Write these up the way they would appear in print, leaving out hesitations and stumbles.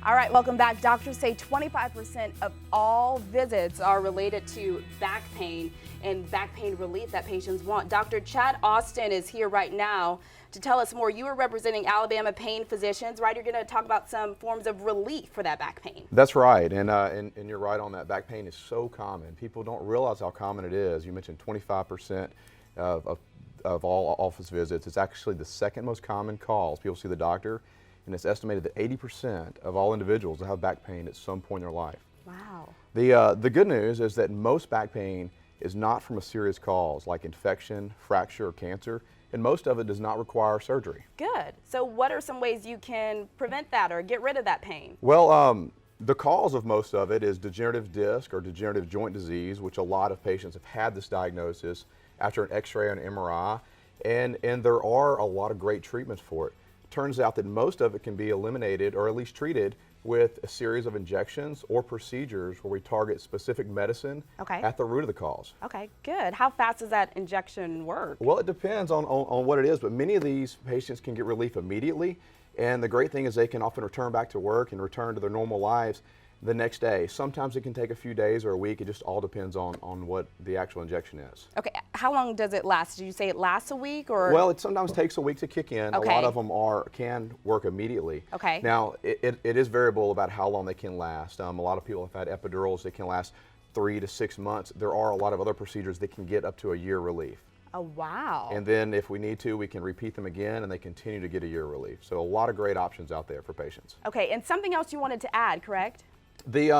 All right, welcome back. Doctors say 25% of all visits are related to back pain and back pain relief that patients want. Dr. Chad Austin is here right now to tell us more. You are representing Alabama Pain Physicians, right? You're going to talk about some forms of relief for that back pain. That's right, and you're right on that. Back pain is so common. People don't realize how common it is. You mentioned 25% of all office visits. It's actually the second most common cause people see the doctor. And it's estimated that 80% of all individuals will have back pain at some point in their life. Wow. The good news is that most back pain is not from a serious cause like infection, fracture, or cancer, and most of it does not require surgery. Good. So what are some ways you can prevent that or get rid of that pain? Well, the cause of most of it is degenerative disc or degenerative joint disease, which a lot of patients have had this diagnosis after an x-ray and MRI, and there are a lot of great treatments for it. Turns out that most of it can be eliminated or at least treated with a series of injections or procedures where we target specific medicine at the root of the cause. Okay, good. How fast does that injection work? Well, it depends on what it is, but many of these patients can get relief immediately, and the great thing is they can often return back to work and return to their normal lives the next day. Sometimes it can take a few days or a week. It just all depends on what the actual injection is. Okay, how long does it last? Did you say it lasts a week or? Well, it sometimes takes a week to kick in. Okay. A lot of them can work immediately. Okay. Now, it is variable about how long they can last. A lot of people have had epidurals that can last 3 to 6 months. There are a lot of other procedures that can get up to a year relief. Oh, wow. And then if we need to, we can repeat them again and they continue to get a year relief. So a lot of great options out there for patients. Okay, and something else you wanted to add, correct? The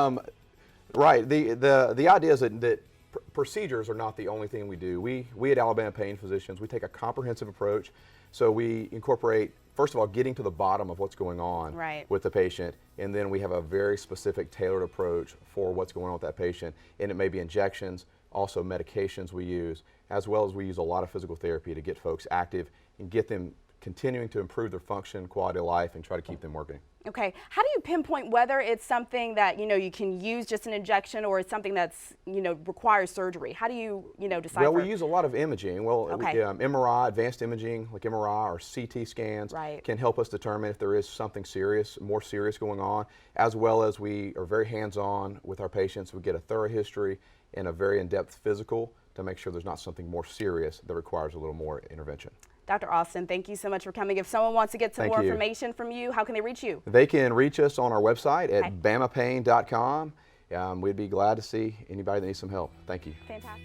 idea is that procedures are not the only thing we do. We at Alabama Pain Physicians, we take a comprehensive approach. So we incorporate, first of all, getting to the bottom of what's going on with the patient, and then we have a very specific tailored approach for what's going on with that patient. And it may be injections, also medications we use, as well as we use a lot of physical therapy to get folks active and get them continuing to improve their function, quality of life, and try to keep them working. Okay, how do you pinpoint whether it's something that you can use just an injection or it's something that's requires surgery? How do you decide? Well, we use a lot of imaging. Well, okay. MRI, advanced imaging like MRI or CT scans can help us determine if there is something more serious going on, as well as we are very hands-on with our patients. We get a thorough history and a very in-depth physical to make sure there's not something more serious that requires a little more intervention. Dr. Austin, thank you so much for coming. If someone wants to get some more information from you, how can they reach you? They can reach us on our website at bamapain.com. We'd be glad to see anybody that needs some help. Thank you. Fantastic.